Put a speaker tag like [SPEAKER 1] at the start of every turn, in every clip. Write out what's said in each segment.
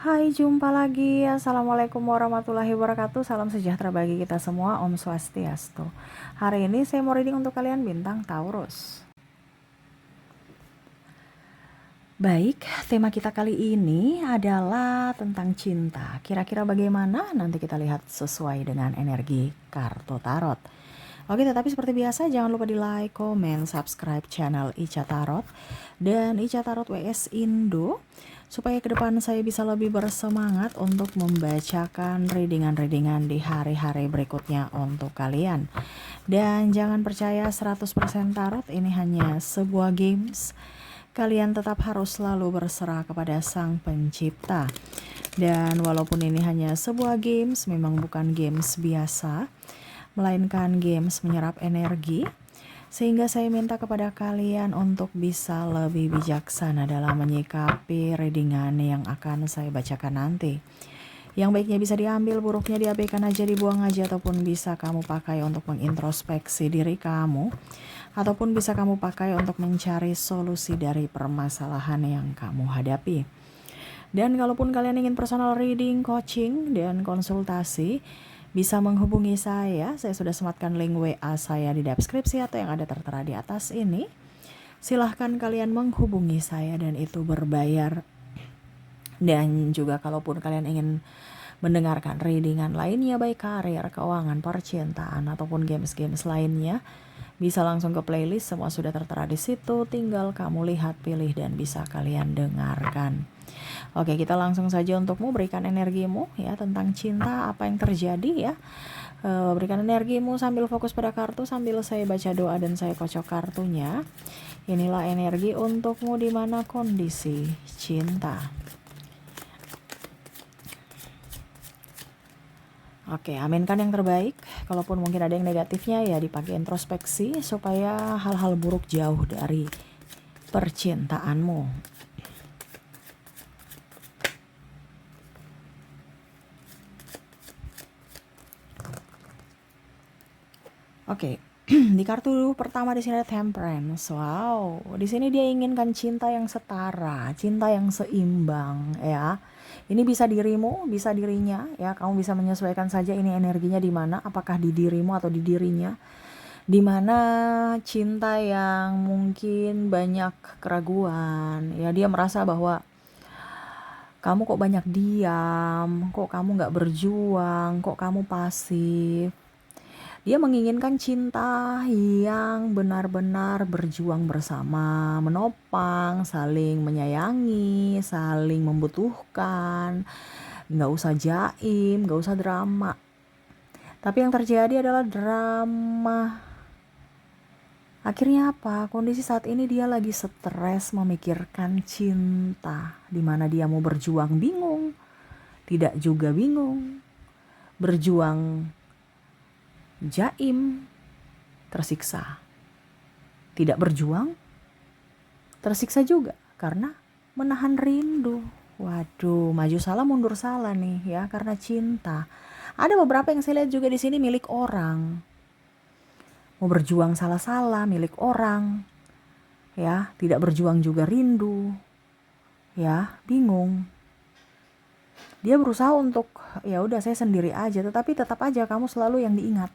[SPEAKER 1] Hai, jumpa lagi. Assalamualaikum warahmatullahi wabarakatuh. Salam sejahtera bagi kita semua. Om Swastiastu. Hari ini saya mau reading untuk kalian bintang Taurus. Baik, tema kita kali ini adalah tentang cinta. Kira-kira bagaimana? Nanti kita lihat sesuai dengan energi kartu tarot. Oke, tetapi seperti biasa jangan lupa di like, komen, subscribe channel Ica Tarot dan Ica Tarot WS Indo supaya ke depan saya bisa lebih bersemangat untuk membacakan readingan-readingan di hari-hari berikutnya untuk kalian. Dan jangan percaya 100% tarot ini hanya sebuah games. Kalian tetap harus selalu berserah kepada Sang Pencipta. Dan walaupun ini hanya sebuah games, memang bukan games biasa, melainkan games menyerap energi, sehingga saya minta kepada kalian untuk bisa lebih bijaksana dalam menyikapi readingan yang akan saya bacakan nanti. Yang baiknya bisa diambil, buruknya diabaikan aja, dibuang aja, ataupun bisa kamu pakai untuk mengintrospeksi diri kamu, ataupun bisa kamu pakai untuk mencari solusi dari permasalahan yang kamu hadapi. Dan kalaupun kalian ingin personal reading, coaching, dan konsultasi, bisa menghubungi saya sudah sematkan link WA saya di deskripsi atau yang ada tertera di atas ini. Silahkan kalian menghubungi saya dan itu berbayar. Dan juga kalaupun kalian ingin mendengarkan readingan lainnya baik karir, keuangan, percintaan, ataupun games-games lainnya, bisa langsung ke playlist, semua sudah tertera di situ, tinggal kamu lihat, pilih, dan bisa kalian dengarkan. Oke, kita langsung saja untukmu, berikan energimu ya tentang cinta, apa yang terjadi ya. Berikan energimu sambil fokus pada kartu, sambil saya baca doa dan saya kocok kartunya. Inilah energi untukmu di mana kondisi cinta. Oke, aminkan yang terbaik. Kalaupun mungkin ada yang negatifnya ya dipakai introspeksi supaya hal-hal buruk jauh dari percintaanmu. Oke, di kartu pertama di sini ada Temperance. Wow, di sini dia inginkan cinta yang setara, cinta yang seimbang ya. Ini bisa dirimu, bisa dirinya ya. Kamu bisa menyesuaikan saja ini energinya di mana, apakah di dirimu atau di dirinya. Di mana cinta yang mungkin banyak keraguan ya, dia merasa bahwa kamu kok banyak diam, kok kamu nggak berjuang, kok kamu pasif. Dia menginginkan cinta yang benar-benar berjuang bersama, menopang, saling menyayangi, saling membutuhkan. Nggak usah jaim, nggak usah drama. Tapi yang terjadi adalah drama. Akhirnya apa? Kondisi saat ini dia lagi stres memikirkan cinta. Dimana dia mau berjuang bingung, tidak juga bingung. Berjuang jaim, tersiksa. Tidak berjuang, tersiksa juga karena menahan rindu. Waduh, maju salah mundur salah nih ya, karena cinta. Ada beberapa yang saya lihat juga di sini milik orang. Mau berjuang salah-salah milik orang. Ya, tidak berjuang juga rindu. Ya, bingung. Dia berusaha untuk ya udah saya sendiri aja, tetapi tetap aja kamu selalu yang diingat.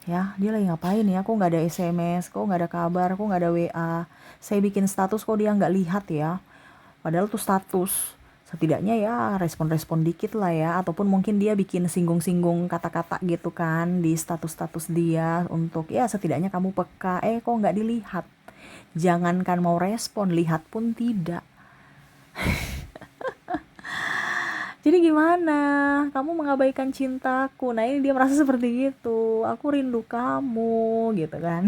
[SPEAKER 1] Ya, dia lagi ngapain ya, kok nggak ada SMS, kok nggak ada kabar, kok nggak ada WA, saya bikin status kok dia nggak lihat ya, padahal tuh status, setidaknya ya respon-respon dikit lah ya, ataupun mungkin dia bikin singgung-singgung kata-kata gitu kan di status-status dia untuk ya setidaknya kamu peka, kok nggak dilihat, jangankan mau respon, lihat pun tidak. Jadi gimana? Kamu mengabaikan cintaku. Nah ini dia merasa seperti gitu. Aku rindu kamu gitu kan.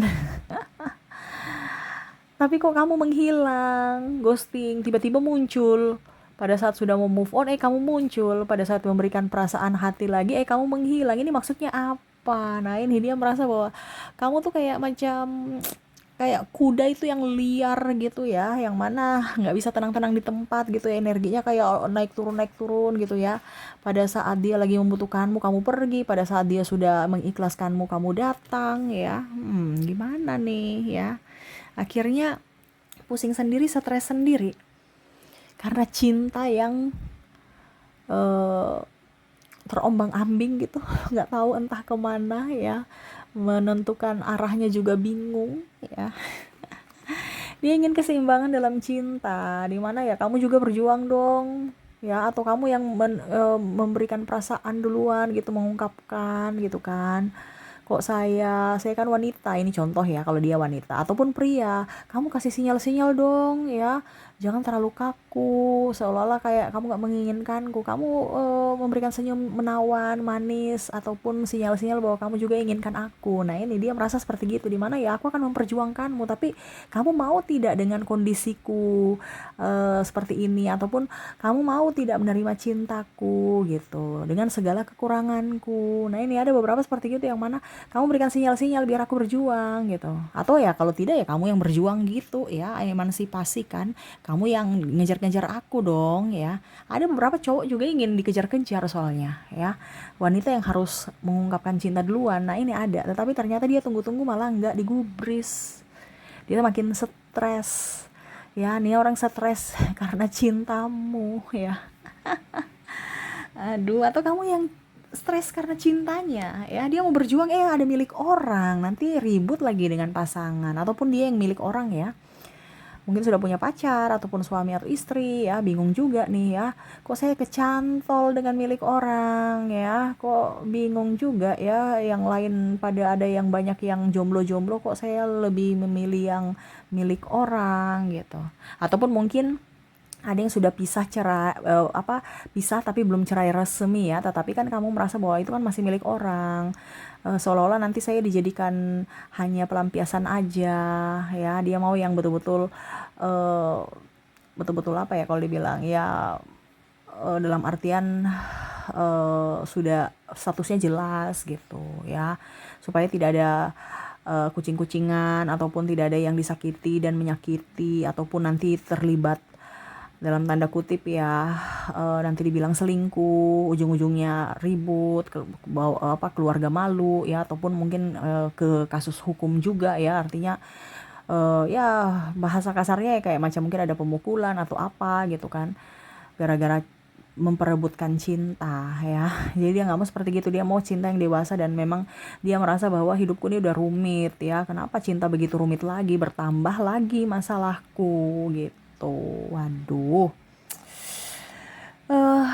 [SPEAKER 1] Tapi kok kamu menghilang, ghosting, tiba-tiba muncul. Pada saat sudah mau move on, kamu muncul. Pada saat memberikan perasaan hati lagi, kamu menghilang. Ini maksudnya apa? Nah ini dia merasa bahwa kamu tuh kayak macam kayak kuda itu yang liar gitu ya, yang mana nggak bisa tenang-tenang di tempat gitu ya, energinya kayak naik turun gitu ya. Pada saat dia lagi membutuhkanmu kamu pergi, pada saat dia sudah mengikhlaskanmu kamu datang ya. Gimana nih ya, akhirnya pusing sendiri, stres sendiri karena cinta yang eh, terombang-ambing gitu, nggak tahu entah kemana ya, menentukan arahnya juga bingung ya. Dia ingin keseimbangan dalam cinta, di mana ya kamu juga berjuang dong ya, atau kamu yang memberikan perasaan duluan gitu, mengungkapkan gitu kan. Kok saya kan wanita, ini contoh ya, kalau dia wanita ataupun pria, kamu kasih sinyal-sinyal dong ya, jangan terlalu kaku seolah-olah kayak kamu nggak menginginkanku. Kamu memberikan senyum menawan manis ataupun sinyal-sinyal bahwa kamu juga inginkan aku. Nah ini dia merasa seperti gitu, dimana ya aku akan memperjuangkanmu, tapi kamu mau tidak dengan kondisiku seperti ini, ataupun kamu mau tidak menerima cintaku gitu dengan segala kekuranganku. Nah ini ada beberapa seperti gitu, yang mana kamu berikan sinyal-sinyal biar aku berjuang gitu, atau ya kalau tidak ya kamu yang berjuang gitu ya, emansipasi kan, kamu yang ngejar-ngejar aku dong ya. Ada beberapa cowok juga ingin dikejar-kejar soalnya ya, wanita yang harus mengungkapkan cinta duluan. Nah ini ada, tetapi ternyata dia tunggu-tunggu malah nggak digubris, dia makin stres ya. Nih orang stres karena cintamu ya. Aduh, atau kamu yang stres karena cintanya ya, dia mau berjuang ada milik orang, nanti ribut lagi dengan pasangan, ataupun dia yang milik orang ya, mungkin sudah punya pacar ataupun suami atau istri ya, bingung juga nih ya, kok saya kecantol dengan milik orang ya, kok bingung juga ya, yang lain pada ada yang banyak yang jomblo-jomblo, kok saya lebih memilih yang milik orang gitu. Ataupun mungkin ada yang sudah pisah tapi belum cerai resmi ya, tetapi kan kamu merasa bahwa itu kan masih milik orang, seolah-olah nanti saya dijadikan hanya pelampiasan aja ya. Dia mau yang betul-betul uh, betul-betul apa ya kalau dibilang ya, dalam artian sudah statusnya jelas gitu ya, supaya tidak ada kucing-kucingan ataupun tidak ada yang disakiti dan menyakiti, ataupun nanti terlibat dalam tanda kutip ya, nanti dibilang selingkuh, ujung-ujungnya ribut, keluarga malu ya, ataupun mungkin ke kasus hukum juga ya, artinya ya bahasa kasarnya ya kayak macam mungkin ada pemukulan atau apa gitu kan, gara-gara memperebutkan cinta ya. Jadi dia nggak mau seperti gitu, dia mau cinta yang dewasa, dan memang dia merasa bahwa hidupku ini udah rumit ya, kenapa cinta begitu rumit lagi, bertambah lagi masalahku gitu. Waduh. eh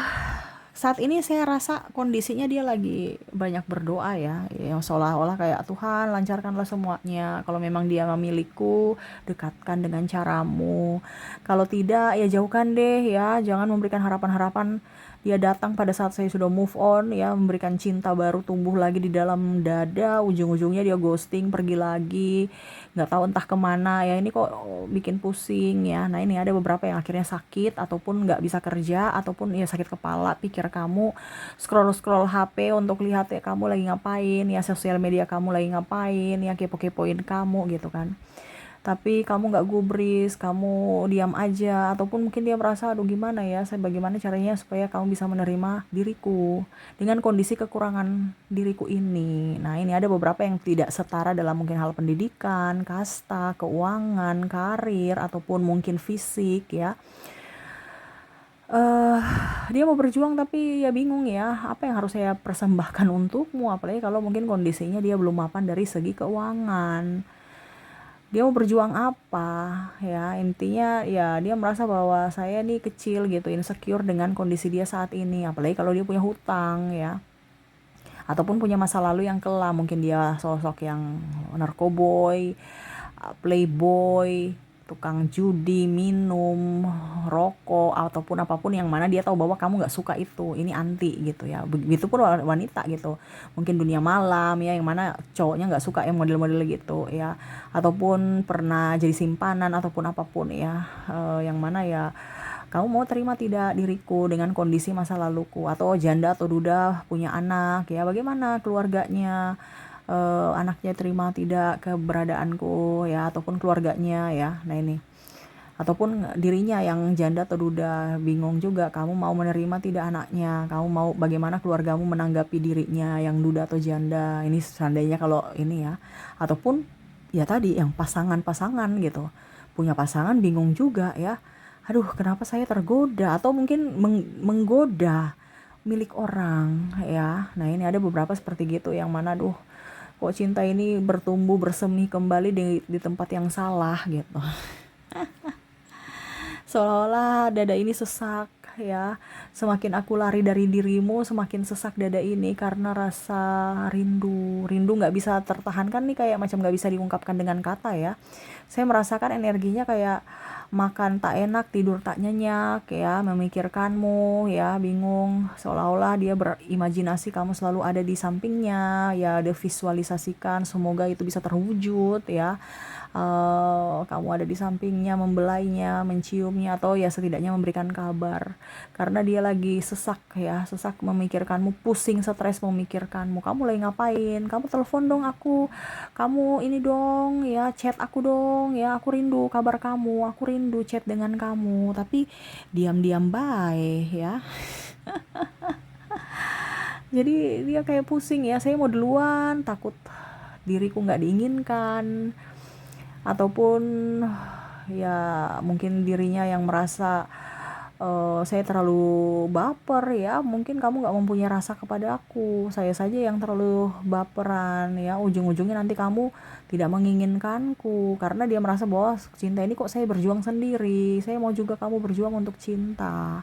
[SPEAKER 1] Saat ini saya rasa kondisinya dia lagi banyak berdoa ya, yang seolah-olah kayak Tuhan lancarkanlah semuanya. Kalau memang dia memilikiku, dekatkan dengan caramu. Kalau tidak ya jauhkan deh ya, jangan memberikan harapan-harapan dia datang pada saat saya sudah move on ya, memberikan cinta baru tumbuh lagi di dalam dada, ujung-ujungnya dia ghosting, pergi lagi, nggak tahu entah kemana ya. Ini kok bikin pusing ya. Nah ini ada beberapa yang akhirnya sakit, ataupun nggak bisa kerja, ataupun ya sakit kepala, pikir kamu scroll-scroll HP untuk lihat ya kamu lagi ngapain ya, sosial media kamu lagi ngapain ya, kepo-kepoin kamu gitu kan, tapi kamu nggak gubris, kamu diam aja. Ataupun mungkin dia merasa, aduh gimana ya, saya bagaimana caranya supaya kamu bisa menerima diriku dengan kondisi kekurangan diriku ini. Nah ini ada beberapa yang tidak setara dalam mungkin hal pendidikan, kasta, keuangan, karir, ataupun mungkin fisik ya. eh Dia mau berjuang tapi ya bingung ya, apa yang harus saya persembahkan untukmu, apalagi kalau mungkin kondisinya dia belum mapan dari segi keuangan. Dia mau berjuang apa ya, intinya ya dia merasa bahwa saya nih kecil gitu, insecure dengan kondisi dia saat ini, apalagi kalau dia punya hutang ya, ataupun punya masa lalu yang kelam, mungkin dia sosok yang narkoboy, playboy, tukang judi, minum, rokok, ataupun apapun yang mana dia tahu bahwa kamu nggak suka itu, ini anti gitu ya. Begitupun wanita gitu, mungkin dunia malam ya, yang mana cowoknya nggak suka yang model-model gitu ya, ataupun pernah jadi simpanan ataupun apapun ya, yang mana ya kamu mau terima tidak diriku dengan kondisi masa laluku, atau janda atau duda punya anak ya, bagaimana keluarganya, anaknya terima tidak keberadaanku ya, ataupun keluarganya ya. Nah ini, ataupun dirinya yang janda atau duda bingung juga, kamu mau menerima tidak anaknya, kamu mau bagaimana keluargamu menanggapi dirinya yang duda atau janda, ini seandainya kalau ini ya. Ataupun ya tadi yang pasangan-pasangan gitu, punya pasangan bingung juga ya, aduh kenapa saya tergoda, atau mungkin menggoda milik orang ya. Nah ini ada beberapa seperti gitu yang mana kok cinta ini bertumbuh bersemi kembali di tempat yang salah gitu. Seolah-olah dada ini sesak ya. Semakin aku lari dari dirimu, semakin sesak dada ini karena rasa rindu. Rindu nggak bisa tertahankan nih, kayak macam nggak bisa diungkapkan dengan kata ya. Saya merasakan energinya kayak makan tak enak, tidur tak nyenyak ya, memikirkanmu ya, bingung. Seolah-olah dia berimajinasi kamu selalu ada di sampingnya ya, ada visualisasikan semoga itu bisa terwujud ya. Kamu ada di sampingnya, membelainya, menciumnya, atau ya setidaknya memberikan kabar. Karena dia lagi sesak ya, sesak memikirkanmu, pusing, stres memikirkanmu. Kamu lagi ngapain? Kamu telepon dong aku. Kamu ini dong ya, chat aku dong ya, aku rindu kabar kamu, aku rindu chat dengan kamu. Tapi diam-diam baik ya. Jadi dia kayak pusing ya, saya mau duluan, takut diriku nggak diinginkan, ataupun ya mungkin dirinya yang merasa saya terlalu baper ya, mungkin kamu nggak mempunyai rasa kepada aku, saya saja yang terlalu baperan ya, ujung-ujungnya nanti kamu tidak menginginkanku karena dia merasa bahwa cinta ini kok saya berjuang sendiri, saya mau juga kamu berjuang untuk cinta.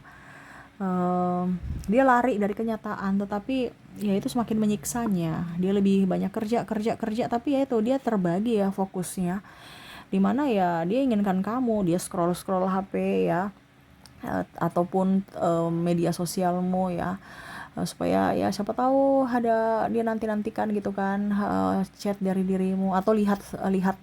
[SPEAKER 1] Dia lari dari kenyataan, tetapi ya itu semakin menyiksanya. Dia lebih banyak kerja kerja kerja, tapi ya itu dia terbagi ya fokusnya, dimana ya dia inginkan kamu, dia scroll scroll HP ya, ataupun media sosialmu ya, supaya ya siapa tahu ada dia nantikan gitu kan, chat dari dirimu, atau lihat lihat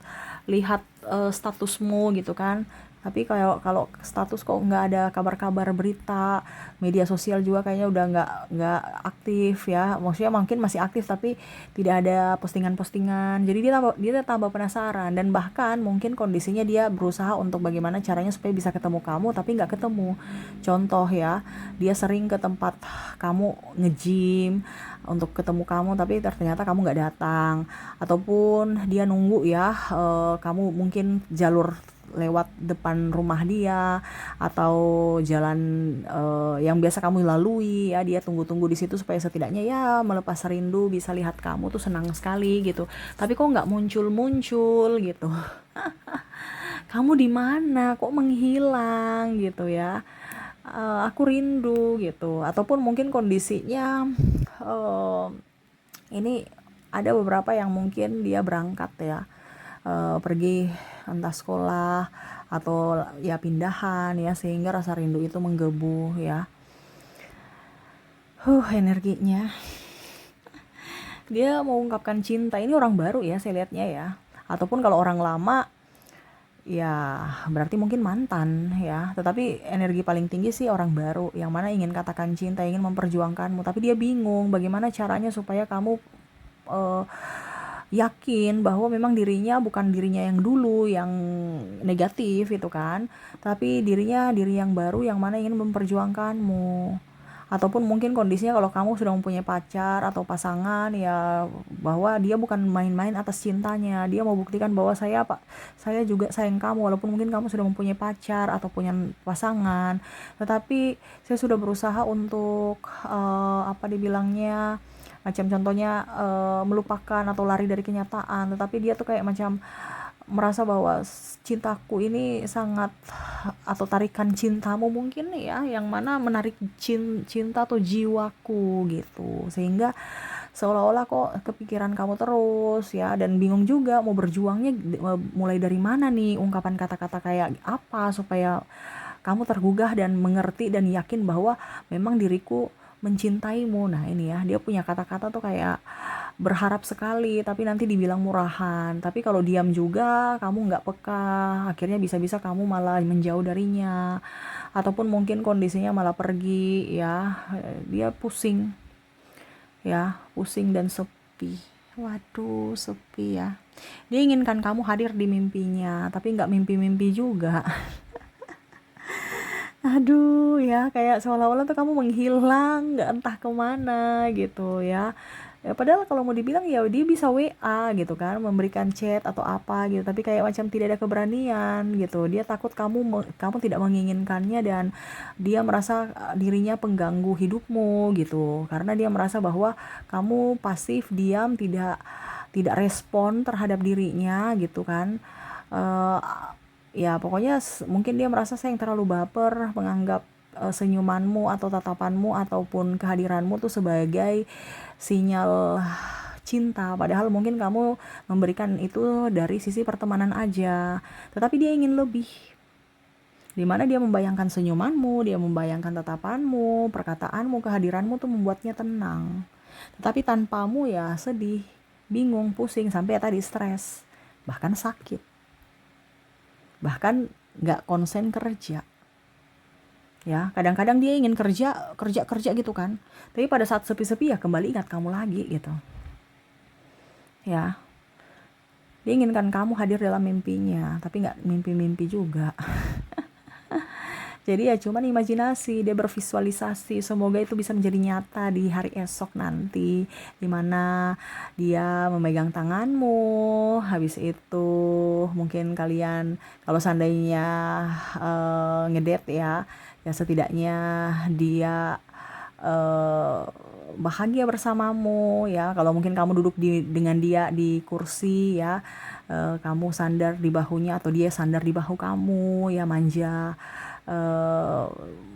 [SPEAKER 1] lihat statusmu gitu kan. Tapi kalau status kok nggak ada kabar-kabar berita, media sosial juga kayaknya udah nggak aktif ya, maksudnya mungkin masih aktif tapi tidak ada postingan-postingan, jadi dia tambah penasaran, dan bahkan mungkin kondisinya dia berusaha untuk bagaimana caranya supaya bisa ketemu kamu tapi nggak ketemu. Contoh ya, dia sering ke tempat kamu nge-gym untuk ketemu kamu tapi ternyata kamu nggak datang, ataupun dia nunggu ya, kamu mungkin jalur lewat depan rumah dia, atau jalan yang biasa kamu lalui ya, dia tunggu-tunggu di situ supaya setidaknya ya melepas rindu, bisa lihat kamu tuh senang sekali gitu, tapi kok nggak muncul-muncul gitu. Kamu di mana, kok menghilang gitu ya. Aku rindu gitu, ataupun mungkin kondisinya eh, ini ada beberapa yang mungkin dia berangkat ya, pergi entah sekolah atau ya pindahan ya, sehingga rasa rindu itu menggebu ya. Energinya dia mau ungkapkan cinta, ini orang baru ya saya lihatnya ya, ataupun kalau orang lama ya berarti mungkin mantan ya, tetapi energi paling tinggi sih orang baru yang mana ingin katakan cinta, ingin memperjuangkanmu, tapi dia bingung bagaimana caranya supaya kamu eh, yakin bahwa memang dirinya bukan dirinya yang dulu yang negatif itu kan, tapi diri yang baru yang mana ingin memperjuangkanmu. Ataupun mungkin kondisinya kalau kamu sudah mempunyai pacar atau pasangan ya, bahwa dia bukan main-main atas cintanya, dia mau buktikan bahwa saya juga sayang kamu, walaupun mungkin kamu sudah mempunyai pacar atau punya pasangan, tetapi saya sudah berusaha untuk apa dibilangnya, macam contohnya melupakan atau lari dari kenyataan, tetapi dia tuh kayak macam merasa bahwa cintaku ini sangat, atau tarikan cintamu mungkin ya, yang mana menarik cinta atau jiwaku gitu, sehingga seolah-olah kok kepikiran kamu terus ya, dan bingung juga mau berjuangnya mulai dari mana nih, ungkapan kata-kata kayak apa supaya kamu tergugah dan mengerti dan yakin bahwa memang diriku mencintaimu. Nah ini ya, dia punya kata-kata tuh kayak berharap sekali tapi nanti dibilang murahan, tapi kalau diam juga kamu nggak peka, akhirnya bisa-bisa kamu malah menjauh darinya, ataupun mungkin kondisinya malah pergi ya, dia pusing ya, pusing dan sepi. Waduh, sepi ya. Dia inginkan kamu hadir di mimpinya tapi nggak mimpi-mimpi juga. Aduh ya, kayak seolah-olah tuh kamu menghilang, nggak entah kemana gitu ya. Ya padahal kalau mau dibilang ya dia bisa WA gitu kan, memberikan chat atau apa gitu, tapi kayak macam tidak ada keberanian gitu. Dia takut kamu tidak menginginkannya, dan dia merasa dirinya pengganggu hidupmu gitu. Karena dia merasa bahwa kamu pasif, diam, tidak respon terhadap dirinya gitu kan. Eh, ya pokoknya mungkin dia merasa saya yang terlalu baper, menganggap senyumanmu atau tatapanmu ataupun kehadiranmu tuh sebagai sinyal cinta, padahal mungkin kamu memberikan itu dari sisi pertemanan aja, tetapi dia ingin lebih, dimana dia membayangkan senyumanmu, dia membayangkan tatapanmu, perkataanmu, kehadiranmu tuh membuatnya tenang, tetapi tanpamu ya sedih, bingung, pusing, sampai ya tadi stres, bahkan sakit, bahkan nggak konsen kerja. Ya kadang-kadang dia ingin kerja kerja kerja gitu kan, tapi pada saat sepi-sepi ya kembali ingat kamu lagi gitu. Ya, dia inginkan kamu hadir dalam mimpinya, tapi nggak mimpi-mimpi juga. Jadi ya cuman imajinasi, dia bervisualisasi, semoga itu bisa menjadi nyata di hari esok nanti, dimana dia memegang tanganmu, habis itu mungkin kalian kalau seandainya ngedate ya setidaknya dia eh, bahagia bersamamu ya. Kalau mungkin kamu duduk dengan dia di kursi ya, kamu sandar di bahunya atau dia sandar di bahu kamu ya, manja, eh,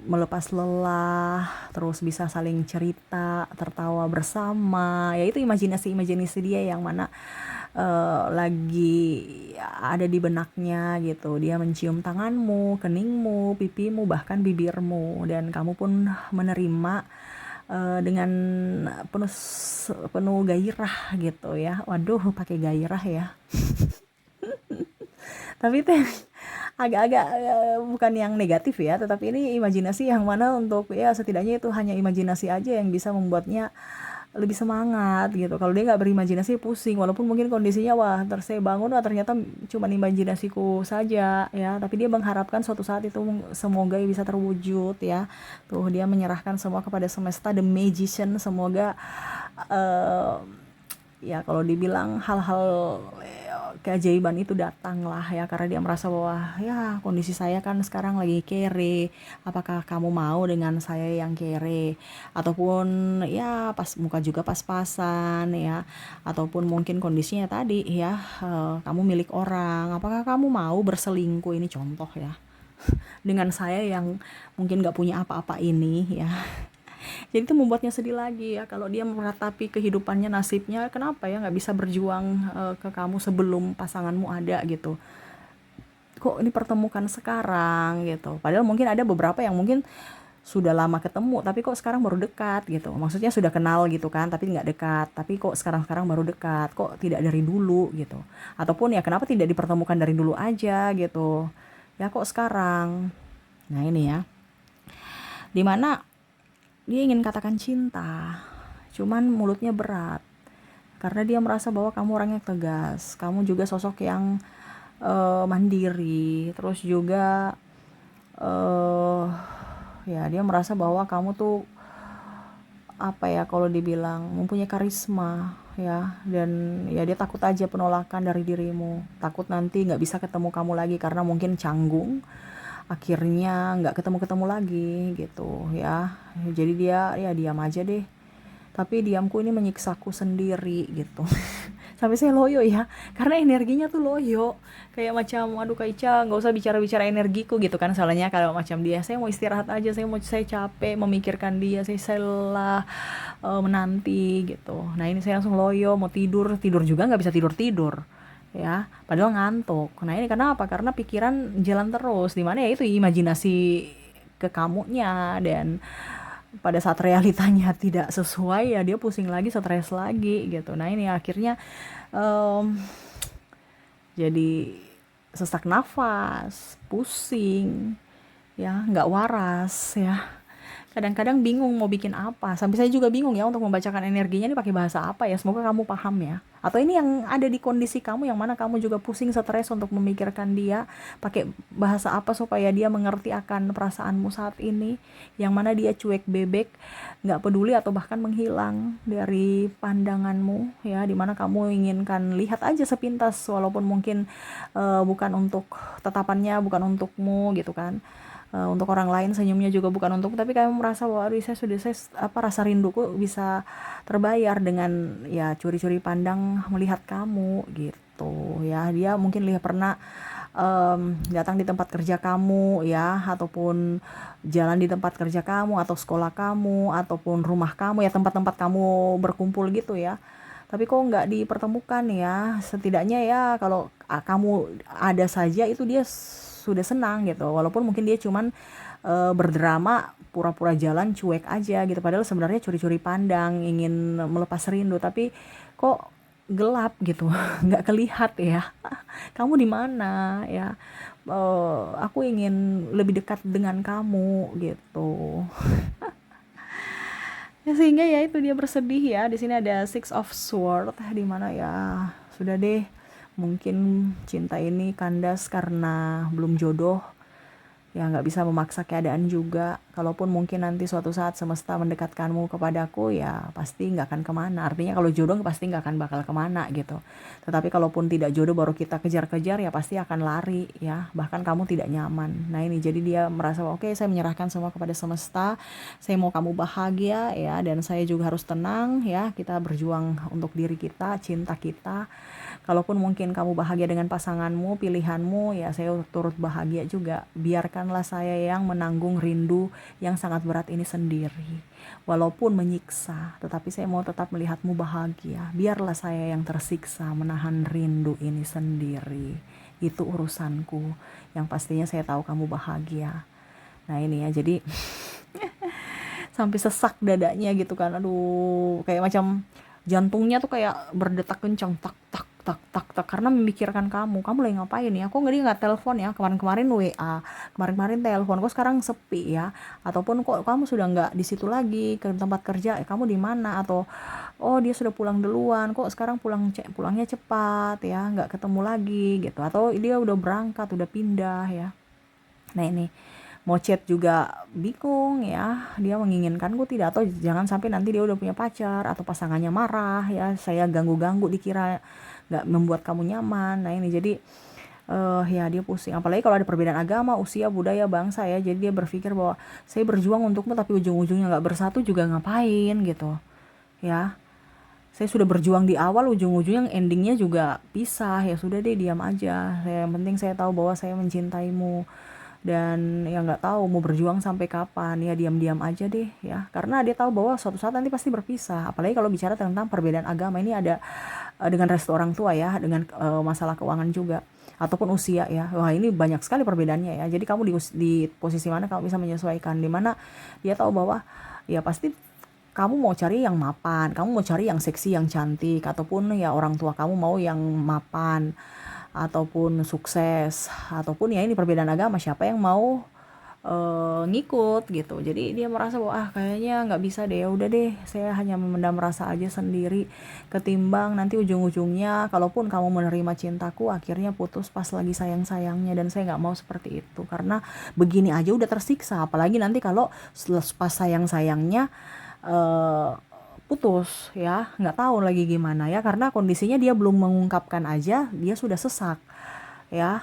[SPEAKER 1] melepas lelah, terus bisa saling cerita, tertawa bersama. Ya itu imajinasi dia yang mana lagi ada di benaknya gitu. Dia mencium tanganmu, keningmu, pipimu, bahkan bibirmu, dan kamu pun menerima dengan penuh penuh gairah gitu ya. Waduh, pakai gairah ya. Tapi itu agak-agak bukan yang negatif ya, tetapi ini imajinasi yang mana untuk ya setidaknya itu hanya imajinasi aja yang bisa membuatnya lebih semangat gitu. Kalau dia nggak berimajinasi pusing, walaupun mungkin kondisinya wah saya bangun wah ternyata cuma imajinasiku saja ya, tapi dia mengharapkan suatu saat itu semoga bisa terwujud ya. Tuh dia menyerahkan semua kepada semesta, the magician, semoga eh, ya kalau dibilang hal-hal keajaiban itu datang lah ya, karena dia merasa bahwa ya kondisi saya kan sekarang lagi kere, apakah kamu mau dengan saya yang kere, ataupun ya pas muka juga pas-pasan ya, ataupun mungkin kondisinya tadi ya, kamu milik orang, apakah kamu mau berselingkuh, ini contoh ya, dengan saya yang mungkin gak punya apa-apa ini ya. Jadi itu membuatnya sedih lagi ya, kalau dia meratapi kehidupannya, nasibnya kenapa ya nggak bisa berjuang ke kamu sebelum pasanganmu ada gitu. Kok dipertemukan sekarang gitu. Padahal mungkin ada beberapa yang mungkin sudah lama ketemu tapi kok sekarang baru dekat gitu. Maksudnya sudah kenal gitu kan, tapi nggak dekat. Tapi kok sekarang baru dekat. Kok tidak dari dulu gitu. Ataupun ya kenapa tidak dipertemukan dari dulu aja gitu. Ya kok sekarang. Nah ini ya. Dimana dia ingin katakan cinta, cuman mulutnya berat. Karena dia merasa bahwa kamu orang yang tegas, kamu juga sosok yang mandiri, terus juga eh ya dia merasa bahwa kamu tuh apa ya, kalau dibilang mempunyai karisma ya, dan ya dia takut aja penolakan dari dirimu, takut nanti nggak bisa ketemu kamu lagi karena mungkin canggung, akhirnya nggak ketemu-ketemu lagi gitu ya. Jadi dia ya diam aja deh, tapi diamku ini menyiksaku sendiri gitu. Sampai saya loyo ya, karena energinya tuh loyo, kayak macam aduh Kak Ica nggak usah bicara-bicara energiku gitu kan, soalnya kalau macam dia saya mau istirahat aja, saya capek memikirkan dia, saya lelah menanti gitu. Nah ini saya langsung loyo, mau tidur juga nggak bisa tidur ya, padahal ngantuk. Nah ini karena apa? Karena pikiran jalan terus, dimana ya itu imajinasi ke kamunya, dan pada saat realitanya tidak sesuai ya dia pusing lagi, stres lagi gitu. Nah ini akhirnya um, jadi sesak nafas, pusing ya, nggak waras ya, kadang-kadang bingung mau bikin apa. Sampai saya juga bingung ya untuk membacakan energinya ini pakai bahasa apa ya. Semoga kamu paham ya. Atau ini yang ada di kondisi kamu yang mana kamu juga pusing stres untuk memikirkan dia. Pakai bahasa apa supaya dia mengerti akan perasaanmu saat ini. Yang mana dia cuek bebek, nggak peduli atau bahkan menghilang dari pandanganmu ya. Dimana kamu inginkan lihat aja sepintas walaupun mungkin bukan untuk tatapannya, bukan untukmu gitu kan. Untuk orang lain senyumnya juga bukan untuk, tapi kamu merasa bahwa aduh saya rasa rinduku bisa terbayar dengan ya curi-curi pandang melihat kamu gitu ya. Dia mungkin lihat pernah datang di tempat kerja kamu ya, ataupun jalan di tempat kerja kamu atau sekolah kamu ataupun rumah kamu ya, tempat-tempat kamu berkumpul gitu ya, tapi kok nggak dipertemukan ya. Setidaknya ya kalau kamu ada saja itu dia sudah senang gitu, walaupun mungkin dia cuman berdrama pura-pura jalan cuek aja gitu, padahal sebenarnya curi-curi pandang ingin melepas rindu, tapi kok gelap gitu. Nggak kelihat ya. Kamu di mana ya. Aku ingin lebih dekat dengan kamu gitu ya, sehingga ya itu dia bersedih ya. Di sini ada Six of Swords di mana ya sudah deh, mungkin cinta ini kandas karena belum jodoh ya, nggak bisa memaksa keadaan juga. Kalaupun mungkin nanti suatu saat semesta mendekatkanmu kepadaku ya pasti nggak akan kemana, artinya kalau jodoh pasti nggak akan bakal kemana gitu. Tetapi kalaupun tidak jodoh baru kita kejar-kejar ya pasti akan lari ya, bahkan kamu tidak nyaman. Nah ini jadi dia merasa oke, saya menyerahkan semua kepada semesta, saya mau kamu bahagia ya, dan saya juga harus tenang ya, kita berjuang untuk diri kita, cinta kita. Kalaupun mungkin kamu bahagia dengan pasanganmu, pilihanmu, ya saya turut bahagia juga. Biarkanlah saya yang menanggung rindu yang sangat berat ini sendiri. Walaupun menyiksa, tetapi saya mau tetap melihatmu bahagia. Biarlah saya yang tersiksa menahan rindu ini sendiri. Itu urusanku. Yang pastinya saya tahu kamu bahagia. Nah ini ya, jadi sampai sesak dadanya gitu kan. Aduh, kayak macam jantungnya tuh kayak berdetak kencang, tak tak tak tak tak, karena memikirkan kamu lagi ngapain ya, kok nggak telepon ya, kemarin-kemarin WA, kemarin-kemarin telepon, kok sekarang sepi ya, ataupun kok kamu sudah nggak di situ lagi ke tempat kerja, kamu di mana, atau oh dia sudah pulang duluan, kok sekarang pulangnya cepat ya, nggak ketemu lagi gitu, atau dia udah berangkat, udah pindah ya. Nah ini mau chat juga bingung ya, dia menginginkanku tidak, atau jangan sampai nanti dia udah punya pacar atau pasangannya marah ya, saya ganggu-ganggu dikira nggak membuat kamu nyaman. Nah ini jadi ya dia pusing, apalagi kalau ada perbedaan agama, usia, budaya, bangsa ya, jadi dia berpikir bahwa saya berjuang untukmu tapi ujung-ujungnya nggak bersatu juga ngapain gitu ya. Saya sudah berjuang di awal, ujung-ujungnya endingnya juga pisah, ya sudah deh diam aja. Yang penting saya tahu bahwa saya mencintaimu, dan ya nggak tahu mau berjuang sampai kapan, ya diam-diam aja deh ya, karena dia tahu bahwa suatu saat nanti pasti berpisah. Apalagi kalau bicara tentang perbedaan agama, ini ada dengan restu orang tua ya, dengan masalah keuangan juga, ataupun usia ya. Wah ini banyak sekali perbedaannya ya, jadi kamu di posisi mana kamu bisa menyesuaikan, di mana dia tahu bahwa ya pasti kamu mau cari yang mapan, kamu mau cari yang seksi, yang cantik, ataupun ya orang tua kamu mau yang mapan ataupun sukses, ataupun ya ini perbedaan agama, siapa yang mau ngikut gitu. Jadi dia merasa bahwa kayaknya nggak bisa deh, udah deh saya hanya memendam rasa aja sendiri, ketimbang nanti ujung-ujungnya kalaupun kamu menerima cintaku akhirnya putus pas lagi sayang-sayangnya, dan saya nggak mau seperti itu, karena begini aja udah tersiksa, apalagi nanti kalau pas sayang-sayangnya putus ya, nggak tahu lagi gimana ya, karena kondisinya dia belum mengungkapkan aja dia sudah sesak ya.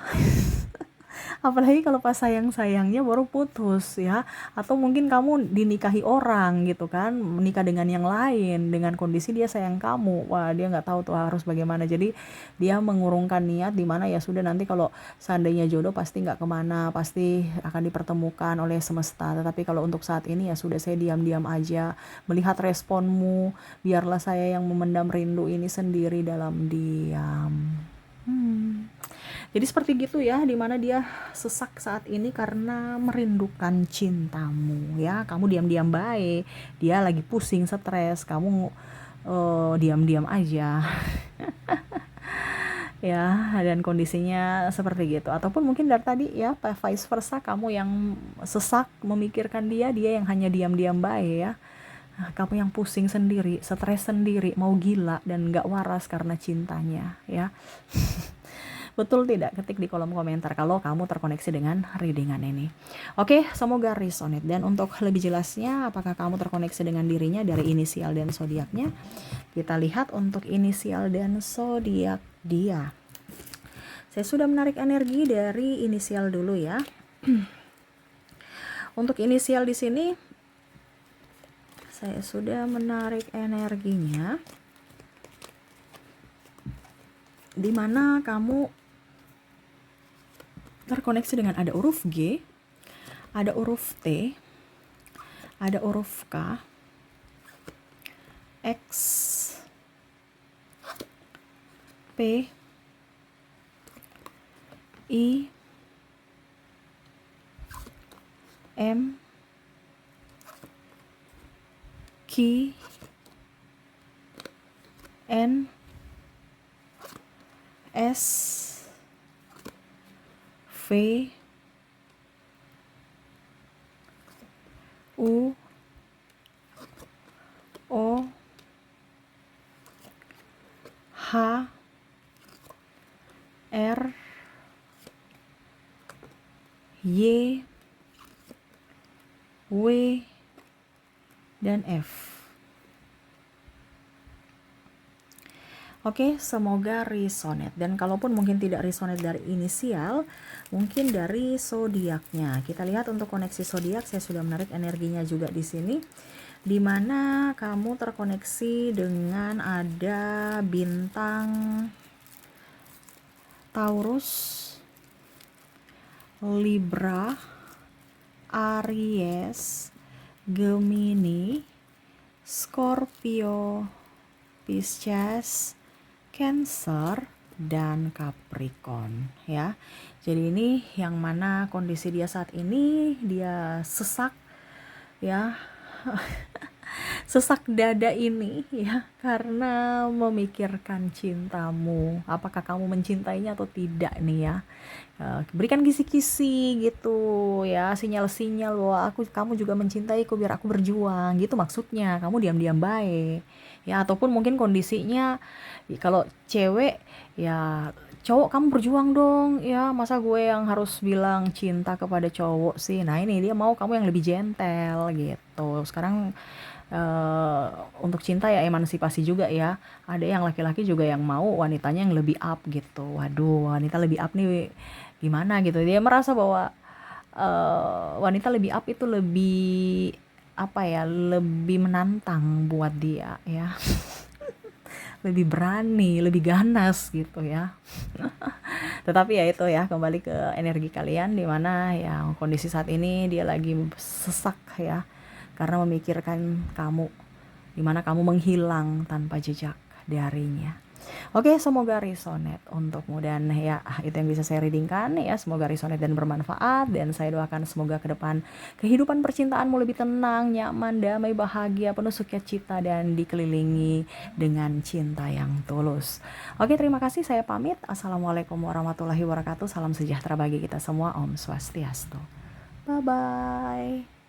[SPEAKER 1] Apalagi kalau pas sayang-sayangnya baru putus ya, atau mungkin kamu dinikahi orang gitu kan, menikah dengan yang lain dengan kondisi dia sayang kamu, wah dia nggak tahu tuh harus bagaimana. Jadi dia mengurungkan niat, di mana ya sudah, nanti kalau seandainya jodoh pasti nggak kemana, pasti akan dipertemukan oleh semesta. Tetapi kalau untuk saat ini ya sudah, saya diam-diam aja melihat responmu, biarlah saya yang memendam rindu ini sendiri dalam diam. Jadi seperti gitu ya, dimana dia sesak saat ini karena merindukan cintamu ya. Kamu diam-diam baik, dia lagi pusing, stres, kamu diam-diam aja. ya, dan kondisinya seperti gitu. Ataupun mungkin dari tadi ya vice versa, kamu yang sesak memikirkan dia, dia yang hanya diam-diam baik ya. Kamu yang pusing sendiri, stres sendiri, mau gila dan gak waras karena cintanya ya. Betul tidak? Ketik di kolom komentar kalau kamu terkoneksi dengan readingan ini. Oke, semoga resonate. Dan untuk lebih jelasnya apakah kamu terkoneksi dengan dirinya dari inisial dan zodiaknya, kita lihat untuk inisial dan zodiak dia. Saya sudah menarik energi dari inisial dulu ya. Untuk inisial di sini saya sudah menarik energinya, di mana kamu terkoneksi dengan ada huruf G, ada huruf T, ada huruf K, X, P, I, M, Q, N, S, V, U, O, H, R, Y, W, dan F. Oke, semoga resonate. Dan kalaupun mungkin tidak resonate dari inisial, mungkin dari zodiaknya. Kita lihat untuk koneksi zodiak, saya sudah menarik energinya juga di sini, di mana kamu terkoneksi dengan ada bintang Taurus, Libra, Aries, Gemini, Scorpio, Pisces, Cancer, dan Capricorn ya. Jadi ini yang mana kondisi dia saat ini, dia sesak ya. Sesak dada ini ya, karena memikirkan cintamu. Apakah kamu mencintainya atau tidak nih ya. Berikan kisi-kisi gitu ya, sinyal-sinyal bahwa kamu juga mencintaiku, biar aku berjuang gitu maksudnya. Kamu diam-diam baik ya. Ataupun mungkin kondisinya kalau cewek ya, cowok kamu berjuang dong ya, masa gue yang harus bilang cinta kepada cowok sih. Nah ini dia mau kamu yang lebih gentle gitu. Sekarang untuk cinta ya emansipasi juga ya. Ada yang laki-laki juga yang mau wanitanya yang lebih up gitu. Waduh, wanita lebih up nih gimana gitu. Dia merasa bahwa wanita lebih up itu lebih apa ya, lebih menantang buat dia ya. Lebih berani, lebih ganas gitu ya. Tetapi ya itu ya, kembali ke energi kalian, di mana ya kondisi saat ini dia lagi sesak ya, karena memikirkan kamu, dimana kamu menghilang tanpa jejak darinya. Oke, semoga resonate untukmu, dan ya itu yang bisa saya readingkan ya. Semoga resonate dan bermanfaat, dan saya doakan semoga ke depan kehidupan percintaanmu lebih tenang, nyaman, damai, bahagia, penuh sukacita, dan dikelilingi dengan cinta yang tulus. Oke, terima kasih, saya pamit. Assalamualaikum warahmatullahi wabarakatuh. Salam sejahtera bagi kita semua. Om Swastiastu. Bye bye.